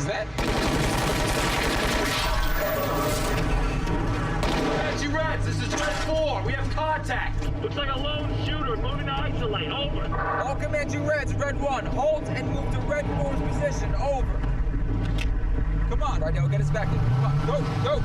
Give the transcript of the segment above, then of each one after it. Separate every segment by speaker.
Speaker 1: Was that?
Speaker 2: Comanche Reds, this is Red 4. We have contact. Looks like a lone shooter moving to isolate. Over.
Speaker 1: All Comanche Reds, Red 1. Hold and move to Red 4's position. Over. Come on, Rydell, get us back in. Come on, go, go.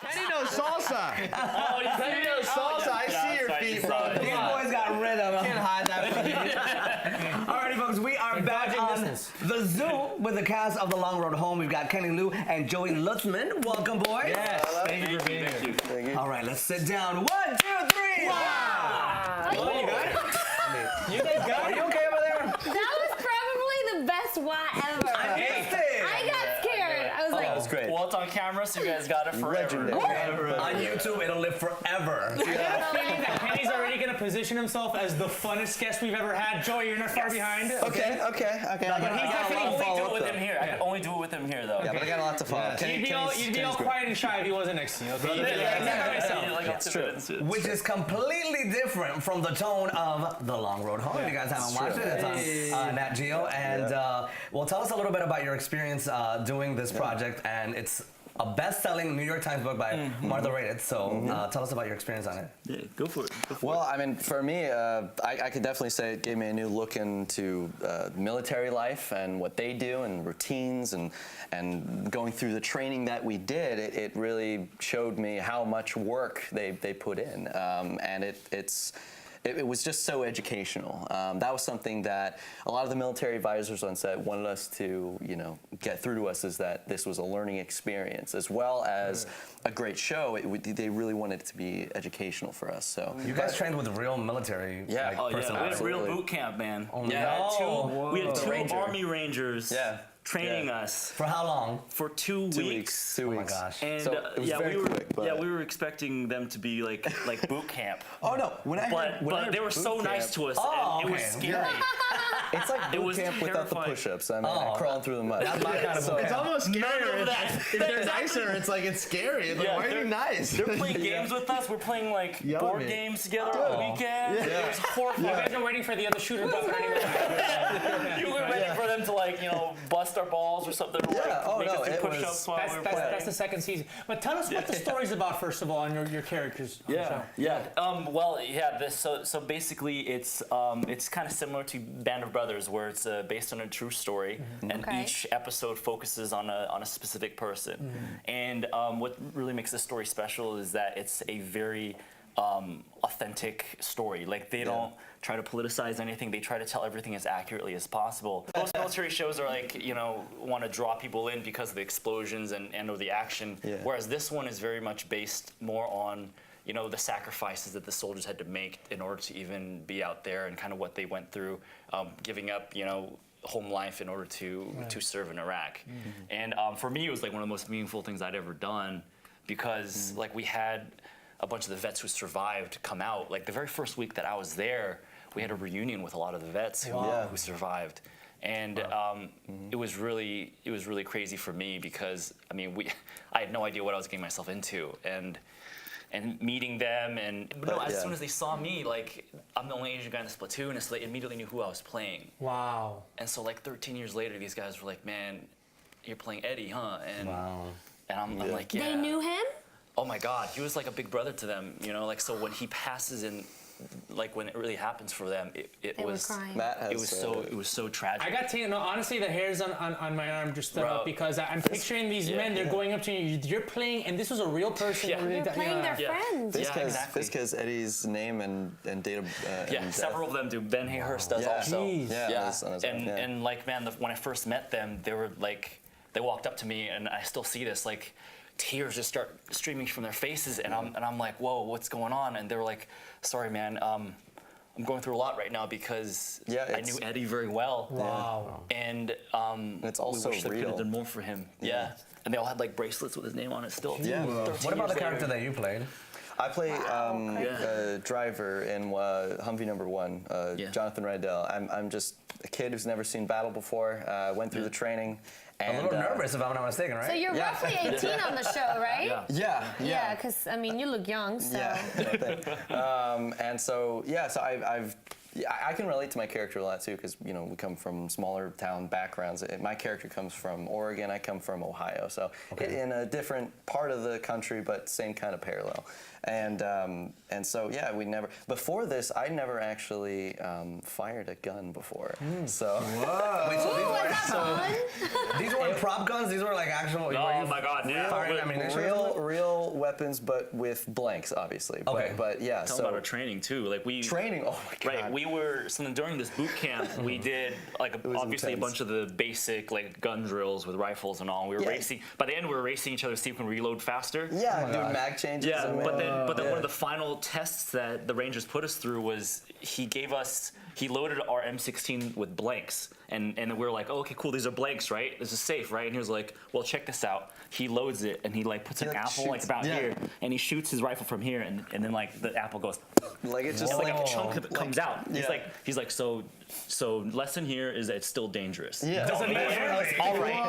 Speaker 3: Kenny knows salsa.
Speaker 4: Oh,
Speaker 3: Kenny knows salsa. I see your feet, bro.
Speaker 5: These boys got rhythm.
Speaker 3: Can't hide that from you.
Speaker 5: Alrighty, folks, we are back on the Zoom with the cast of The Long Road Home. We've got Kenny Lou and Joey Lutzman. Welcome, boys.
Speaker 3: Yes, thank you for being here.
Speaker 4: Thank you.
Speaker 5: All right, let's sit down. 1, 2, 3.
Speaker 3: Wow. Oh, you got it? You guys got it? Are you okay over there?
Speaker 6: That was probably the best wah ever.
Speaker 5: I missed it.
Speaker 6: I got scared. I was like,
Speaker 4: That was great.
Speaker 7: Well, it's on camera, so you guys got it forever.
Speaker 4: Legendary.
Speaker 5: On YouTube, it'll live forever.
Speaker 3: I have a feeling that Kenny's already going to position himself as the funnest guest we've ever had. Joey, you're not far behind.
Speaker 4: Okay.
Speaker 7: I can only do it with him here. I can only do it with him here, though.
Speaker 4: Yeah, but I got a lot to follow.
Speaker 3: You'd be all quiet and shy if he wasn't next to you. Okay?
Speaker 7: That's true.
Speaker 5: Which is completely different from the tone of The Long Road Home. If you guys haven't watched it, it's on Nat Geo. And well, tell us a little bit about your experience doing this project. And it's a best-selling New York Times book by Martha Raddatz. So tell us about your experience on it.
Speaker 7: Yeah, go for it.
Speaker 4: Well, I mean, for me, I could definitely say it gave me a new look into military life and what they do and routines and going through the training that we did. It really showed me how much work they put in, and it was just so educational. That was something that a lot of the military advisors on set wanted us to, get through to us, is that this was a learning experience as well as a great show. They really wanted it to be educational for us. So
Speaker 5: you guys trained with real military personnel.
Speaker 7: We had a real boot camp, man.
Speaker 5: Oh,
Speaker 7: we had two Army Rangers.
Speaker 4: Yeah.
Speaker 7: Training us.
Speaker 5: For how long?
Speaker 7: For 2 weeks.
Speaker 4: 2 weeks.
Speaker 5: Oh my gosh.
Speaker 7: And
Speaker 4: So it was very quick, but-
Speaker 7: we were expecting them to be like boot camp.
Speaker 4: Oh no! When I
Speaker 7: But
Speaker 4: heard
Speaker 7: they were
Speaker 4: boot
Speaker 7: so
Speaker 4: camp,
Speaker 7: nice to us,
Speaker 5: Oh,
Speaker 7: and it was
Speaker 5: okay.
Speaker 7: scary.
Speaker 4: It's like boot
Speaker 7: was
Speaker 4: camp without the
Speaker 7: terrifying.
Speaker 4: push-ups. I mean, crawling through the mud.
Speaker 5: That's my kind of boot
Speaker 3: It's
Speaker 5: camp.
Speaker 3: almost scarier.
Speaker 7: of that.
Speaker 3: If they're nicer, it's like it's scary. It's like, why are you nice?
Speaker 7: They're playing games with us. We're playing like
Speaker 3: Yell at
Speaker 7: board
Speaker 3: me.
Speaker 7: games together on the weekend. It was horrifying.
Speaker 3: You guys are waiting for the other shooter button anyway.
Speaker 7: You were waiting for them to bust our balls or something. Or make us do push-ups while we were playing.
Speaker 3: That's the second season. But tell us what the story's about, first of all, and your characters. On the show.
Speaker 7: So basically, it's kind of similar to Band of Brothers, where it's based on a true story, and each episode focuses on a specific person. And what really makes this story special is that it's a very authentic story. Like they don't try to politicize anything. They try to tell everything as accurately as possible. Most military shows are want to draw people in because of the explosions and or the action. Whereas this one is very much based more on the sacrifices that the soldiers had to make in order to even be out there, and kind of what they went through, giving up home life in order to serve in Iraq. And for me, it was like one of the most meaningful things I'd ever done, because we had a bunch of the vets who survived come out. Like the very first week that I was there, we had a reunion with a lot of the vets who survived. And it was really crazy for me, because I had no idea what I was getting myself into, and meeting them, as soon as they saw me, I'm the only Asian guy in this platoon, and so they immediately knew who I was playing.
Speaker 3: Wow.
Speaker 7: And so 13 years later, these guys were like, "Man, you're playing Eddie, huh?" And I'm like, "Yeah."
Speaker 6: They knew him?
Speaker 7: Oh my God, he was like a big brother to them, so when he passes in, when it really happens for them, it was
Speaker 6: crying.
Speaker 7: it was so tragic.
Speaker 3: I got to honestly, the hairs on my arm just stood up, because I'm picturing these men. They're going up to you. You're playing, and this was a real person.
Speaker 6: They're playing their friends.
Speaker 4: This has Eddie's name and date of and
Speaker 7: several of them do. Ben Hayhurst does also.
Speaker 3: Jeez.
Speaker 7: When I first met them, they were they walked up to me, and I still see this, tears just start streaming from their faces, and I'm like, "Whoa, what's going on?" And they were like, "Sorry, man, I'm going through a lot right now, because I knew Eddie very well."
Speaker 3: Wow.
Speaker 7: And
Speaker 4: it's also
Speaker 7: we wish they could have done more for him. Yeah. And they all had bracelets with his name on it still.
Speaker 4: Yeah.
Speaker 5: What about the character that you played?
Speaker 4: I play driver in Humvee number 1, Jonathan Rydell. I'm just a kid who's never seen battle before. Went through the training,
Speaker 5: A little nervous, if I'm not mistaken, right?
Speaker 6: So you're roughly 18 on the show, right?
Speaker 4: Yeah.
Speaker 6: Because I mean, you look young, so.
Speaker 4: And so I can relate to my character a lot too, because we come from smaller town backgrounds. My character comes from Oregon. I come from Ohio, so in a different part of the country, but same kind of parallel. And so we never. Before this, I never actually fired a gun before. So.
Speaker 5: Whoa. Wait, so these weren't prop guns. These were like actual.
Speaker 7: Oh my God! Yeah.
Speaker 5: Firing ammunition?
Speaker 4: Real weapons, but with blanks, obviously.
Speaker 5: Okay.
Speaker 4: But yeah.
Speaker 7: Tell
Speaker 4: so
Speaker 7: about our training too. Like we
Speaker 4: training. Oh my God.
Speaker 7: Right, we were during this boot camp. We did obviously
Speaker 4: intense.
Speaker 7: a bunch of the basic gun drills with rifles and all. We were racing. By the end, we were racing each other to see if we can reload faster.
Speaker 4: Yeah, doing mag changes.
Speaker 7: Yeah,
Speaker 4: and
Speaker 7: but then one of the final tests that the Rangers put us through was he loaded our M16 with blanks, and we were like, oh, okay, cool, these are blanks, right? This is safe, right? And he was like, well, check this out. He loads it and he puts an apple
Speaker 4: shoots,
Speaker 7: about here, and he shoots his rifle from here, and then the apple goes.
Speaker 4: It's just
Speaker 7: And a chunk of it comes out. He's like, so lesson here is that it's still dangerous.
Speaker 4: Yeah.
Speaker 3: Because of the air?
Speaker 7: All right.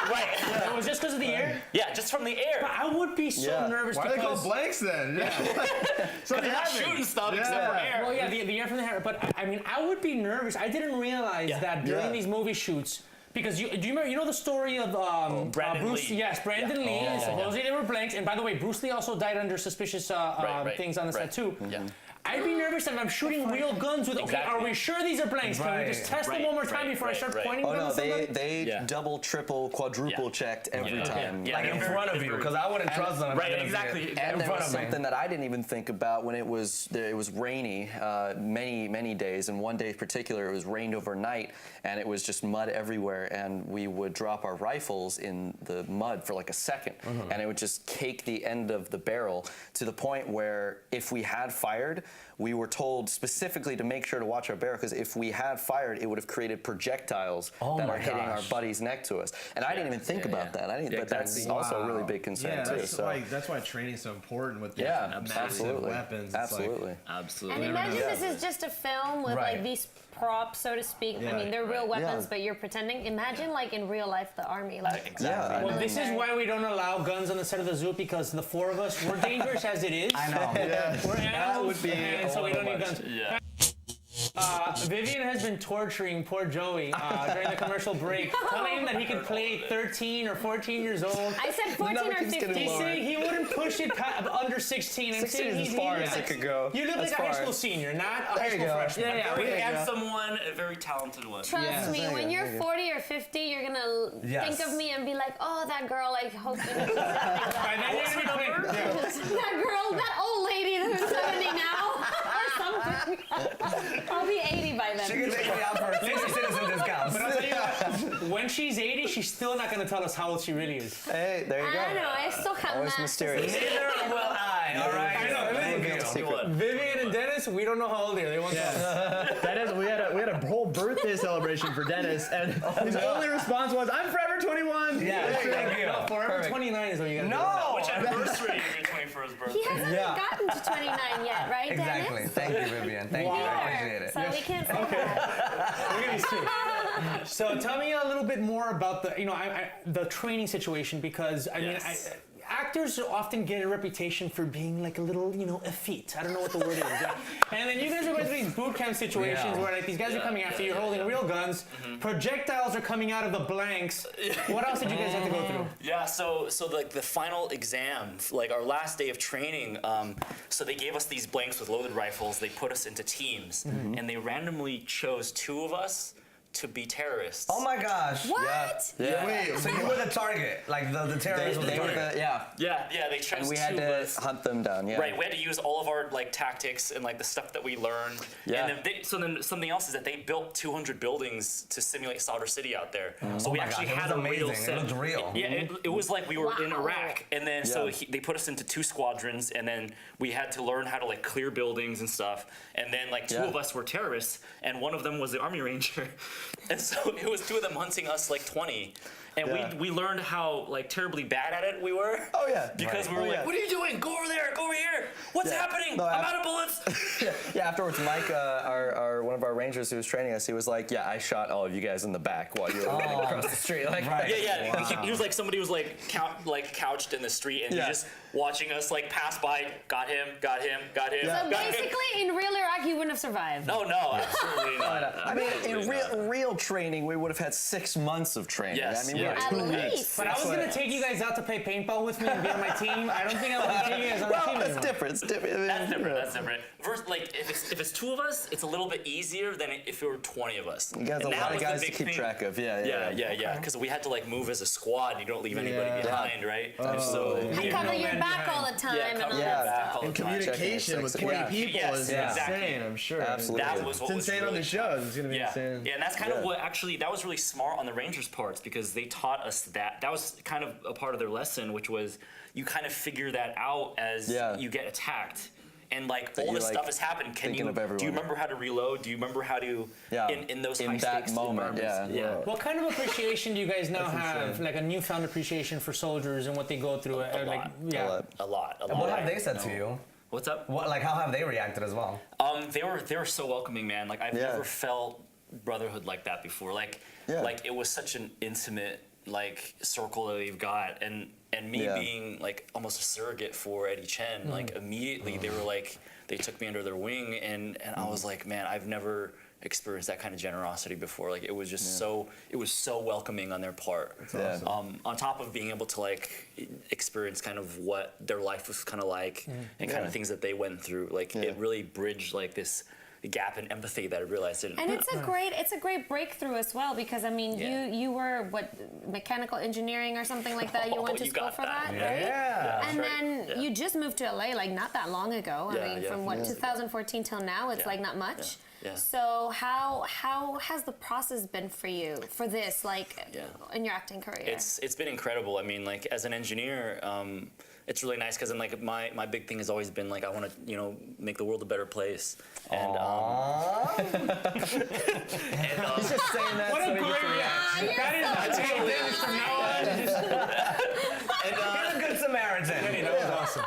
Speaker 7: Right.
Speaker 3: It was just because of the air?
Speaker 7: Yeah, just from the air.
Speaker 3: But I would be so nervous
Speaker 8: Why are they
Speaker 3: because...
Speaker 8: called blanks then?
Speaker 7: So they're not shooting stuff except for air.
Speaker 3: Well, yeah, the air from the hair. But I mean, I would be nervous. I didn't realize that during these movie shoots, because do you remember? You know the story of
Speaker 7: Brandon
Speaker 3: Bruce?
Speaker 7: Lee.
Speaker 3: Yes, Brandon Lee. Supposedly they were blanks. And by the way, Bruce Lee also died under suspicious things on the set too.
Speaker 7: Yeah.
Speaker 3: I'd be nervous if I'm shooting real guns with. Okay, are we sure these are blanks? Can we just test them one more time before I start pointing them at somebody?
Speaker 4: They double, triple, quadruple checked every time.
Speaker 7: Yeah.
Speaker 5: Like in front of you, because I wouldn't trust them.
Speaker 7: Right, exactly.
Speaker 4: And
Speaker 5: in
Speaker 4: there
Speaker 5: front
Speaker 4: was
Speaker 5: of me.
Speaker 4: something that I didn't even think about when it was rainy many days, and one day in particular it was rained overnight and it was just mud everywhere, and we would drop our rifles in the mud for like a second, and it would just cake the end of the barrel to the point where if we had fired, we were told specifically to make sure to watch our barrel, because if we had fired, it would have created projectiles that are hitting our buddy's neck to us. And I didn't even think about that. I didn't, but that's also a really big concern too.
Speaker 8: That's why training is so important with
Speaker 4: massive
Speaker 8: absolutely. Weapons.
Speaker 4: Absolutely.
Speaker 7: Absolutely.
Speaker 6: And imagine this is just a film with these props, so to speak. I mean, they're real weapons, but you're pretending. Imagine in real life, the army.
Speaker 3: Well, this is why we don't allow guns on the set of the zoo, because the four of us, we're dangerous as it is.
Speaker 5: I know.
Speaker 3: We're animals, and so we don't need guns.
Speaker 7: Yeah.
Speaker 3: Vivian has been torturing poor Joey during the commercial break, telling him that he could play 13 or 14 years old.
Speaker 6: I said 14 or 15.
Speaker 3: He's saying he wouldn't push it under 16. I'm
Speaker 4: 16
Speaker 3: saying
Speaker 4: is as far as it could go.
Speaker 3: You look like a high school senior, not a high school freshman.
Speaker 7: A very handsome one, a very talented one.
Speaker 6: Trust me, when you're 40 or 50, you're gonna think of me and be like, oh, that girl, I hope you know that girl, that old lady who's 70 now, or something. I'll be 80 by then.
Speaker 5: She can take me out for a senior citizen discount.
Speaker 3: But I'll tell you what, when she's 80, she's still not going to tell us how old she really is.
Speaker 4: Hey, there you go.
Speaker 6: I know, I still have
Speaker 4: Always
Speaker 6: math.
Speaker 4: mysterious.
Speaker 5: Neither will I. All right.
Speaker 3: I know. Vivian and Dennis, we don't know how old they are. They won't tell us.
Speaker 8: Dennis, we had a whole birthday celebration for Dennis, and his only response was, "I'm forever 21."
Speaker 5: Yeah, thank you.
Speaker 3: No, forever 29 is what you got to do.
Speaker 5: No!
Speaker 7: Which anniversary of your 21st birthday?
Speaker 6: He hasn't gotten to 29 yet, right,
Speaker 5: Exactly.
Speaker 6: Dennis?
Speaker 5: Thank you, Vivian. Thank you. I appreciate it.
Speaker 6: So we can't say that.
Speaker 3: Look at these two. So tell me a little bit more about the training situation, because I mean, actors often get a reputation for being like a little, effete. I don't know what the word is. And then you guys are going through these boot camp situations where these guys are coming after you, holding real guns. Projectiles are coming out of the blanks. What else did you guys have to go through?
Speaker 7: Yeah, so the final exam, our last day of training, so they gave us these blanks with loaded rifles. They put us into teams, and they randomly chose two of us to be terrorists.
Speaker 5: Oh my gosh.
Speaker 6: What?
Speaker 4: Yeah.
Speaker 5: Wait, so you were the target, like the terrorists were the target.
Speaker 7: Yeah, they chose
Speaker 4: And we
Speaker 7: two
Speaker 4: had
Speaker 7: of
Speaker 4: to
Speaker 7: us.
Speaker 4: hunt them down. Yeah.
Speaker 7: Right, we had to use all of our tactics and the stuff that we learned.
Speaker 4: Yeah.
Speaker 7: And then something else is that they built 200 buildings to simulate Solder City out there. So we
Speaker 5: my
Speaker 7: actually
Speaker 5: gosh, it
Speaker 7: had
Speaker 5: was
Speaker 7: a real
Speaker 5: amazing.
Speaker 7: set.
Speaker 5: It looked real.
Speaker 7: Yeah, it was like we were in
Speaker 6: Wow.
Speaker 7: Iraq, and then they put us into two squadrons, and then we had to learn how to clear buildings and stuff. And then two of us were terrorists, and one of them was the Army Ranger, and so it was two of them hunting us 20. And we learned how like terribly bad at it we were.
Speaker 4: Oh yeah.
Speaker 7: Because we were like, what are you doing? Go over there. Go over here. What's happening?
Speaker 4: No,
Speaker 7: I'm out of bullets.
Speaker 4: Yeah. Afterwards, Mike, our one of our rangers who was training us, he was like, "Yeah, I shot all of you guys in the back while you were running across the street." Like,
Speaker 7: Yeah. Wow. He was like somebody was like couched in the street and he just watching us like pass by. Got him.
Speaker 6: So basically, in real Iraq, you wouldn't have survived.
Speaker 7: No, absolutely not.
Speaker 4: I mean, in real training, we would have had 6 months of training.
Speaker 7: Yes,
Speaker 4: I mean, we had 2 weeks.
Speaker 3: But I was gonna take you guys out to play paintball with me and be on my team. I don't think I want to take you guys on the team anymore.
Speaker 4: Different. It's different.
Speaker 7: That's different. First, like if it's 2 of us, it's a little bit easier than if it were 20 of us.
Speaker 4: You guys have a lot of guys to keep track of. Yeah.
Speaker 7: Because we had to like move as a squad. You don't leave anybody behind, right?
Speaker 6: And cover your back all the time. And all that stuff.
Speaker 8: And communication with 20 people is insane, I'm sure.
Speaker 4: Absolutely.
Speaker 7: That was what
Speaker 8: It's
Speaker 7: was
Speaker 8: insane
Speaker 7: really
Speaker 8: on the shows. It's gonna be insane.
Speaker 7: Yeah, and that's kind of what actually that was really smart on the Rangers' parts because they taught us that. That was kind of a part of their lesson, which was you kind of figure that out as you get attacked. And like all this stuff has happened. Do you remember how to reload? Do you remember how to in those high stakes
Speaker 4: moment?
Speaker 7: Yeah.
Speaker 3: What kind of appreciation do you guys now have? Like a newfound appreciation for soldiers and what they go through?
Speaker 7: A lot.
Speaker 5: What have they said to you?
Speaker 7: What's up?
Speaker 5: How have they reacted as well?
Speaker 7: They were so welcoming, man. Like I've never felt brotherhood like that before. Like it was such an intimate like circle that they've got, and me being like almost a surrogate for Eddie Chen. Like immediately they were like they took me under their wing, and I was like, man, I've never experienced that kind of generosity before. Like it was just so welcoming on their part. Awesome. On top of being able to like experience kind of what their life was kind of like and kind of things that they went through. Like it really bridged like this gap in empathy that I realized didn't.
Speaker 6: And it's a great breakthrough as well because I mean you were mechanical engineering or something like that. You went to school for that, right?
Speaker 5: Yeah.
Speaker 6: And then you just moved to LA like not that long ago. I mean from 2014 till now, it's like not much.
Speaker 7: Yeah.
Speaker 6: So how has the process been for you for this in your acting career?
Speaker 7: It's been incredible. I mean, like as an engineer, it's really nice because like my big thing has always been like I want to make the world a better place. And
Speaker 4: he's just saying that.
Speaker 3: What a great reaction! That is a takeaway from now on.
Speaker 5: He's a good Samaritan.
Speaker 3: That was awesome.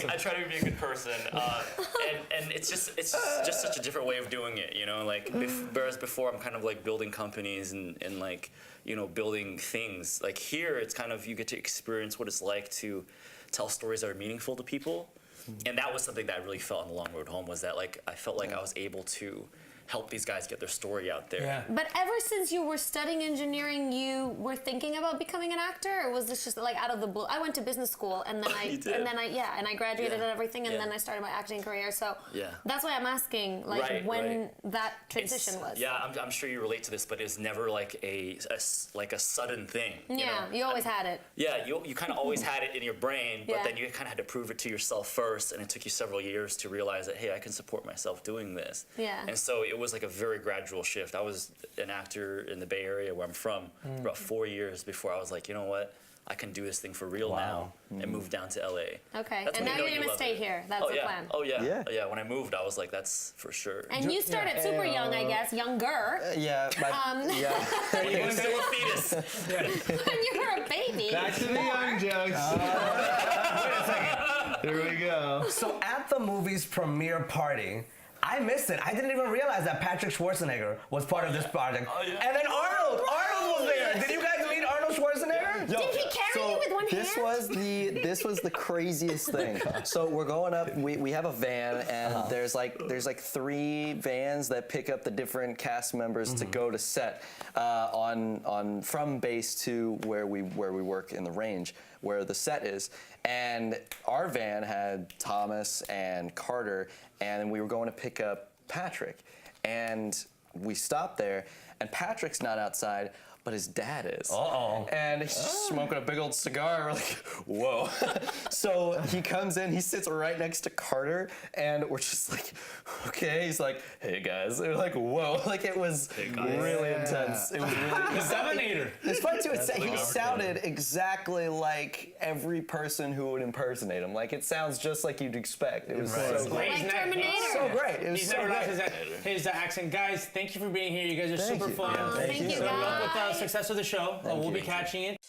Speaker 7: I try to be a good person, and it's just such a different way of doing it, Like whereas before I'm kind of like building companies and like building things. Like here it's kind of you get to experience what it's like to tell stories that are meaningful to people, and that was something that I really felt on the long road home was that like I felt like I was able to help these guys get their story out there.
Speaker 3: Yeah.
Speaker 6: But ever since you were studying engineering, you were thinking about becoming an actor, or was this just like out of the blue? I went to business school and then I graduated and everything, and then I started my acting career. So that's why I'm asking, like when that transition was.
Speaker 7: Yeah, I'm sure you relate to this, but it's never like a sudden thing.
Speaker 6: Yeah, you always had it.
Speaker 7: Yeah, you kind of always had it in your brain, but then you kind of had to prove it to yourself first, and it took you several years to realize that hey, I can support myself doing this.
Speaker 6: Yeah.
Speaker 7: And so it was like a very gradual shift. I was an actor in the Bay Area where I'm from for about 4 years before I was like, you know what? I can do this thing for real now and move down to LA.
Speaker 6: Okay, and now you're gonna stay here. That's the plan.
Speaker 7: Oh yeah. When I moved, I was like, that's for sure.
Speaker 6: And you started super young, I guess, younger.
Speaker 4: You're
Speaker 7: still a fetus.
Speaker 6: When you were a baby.
Speaker 8: Back to the young jokes. Wait a second. Here we go.
Speaker 5: So at the movie's premiere party, I missed it. I didn't even realize that Patrick Schwarzenegger was part of this project. And then Arnold was there. Did you guys meet Arnold Schwarzenegger?
Speaker 6: Did he carry you with one hand?
Speaker 4: This was the craziest thing. So we're going up. We have a van, and there's like 3 vans that pick up the different cast members to go to set on from base to where we work in the range where the set is. And our van had Thomas and Carter, and we were going to pick up Patrick. And we stopped there, and Patrick's not outside, but his dad is.
Speaker 5: Uh-oh.
Speaker 4: And he's just smoking a big old cigar. We're like, whoa. So he comes in, he sits right next to Carter, and we're just like, okay. He's like, hey guys. And we're like, whoa. Like it was really intense. It was really
Speaker 3: Dominator.
Speaker 4: It's fun too. He sounded exactly like every person who would impersonate him. Like it sounds just like you'd expect. It was so great.
Speaker 6: Like Terminator.
Speaker 4: So great. It was
Speaker 3: He's
Speaker 4: so
Speaker 3: never
Speaker 4: great.
Speaker 3: lost his accent. Guys, thank you for being here. You guys are super fun.
Speaker 6: Thank you,
Speaker 3: So
Speaker 6: guys.
Speaker 3: up with us. success with the show. We'll be catching it.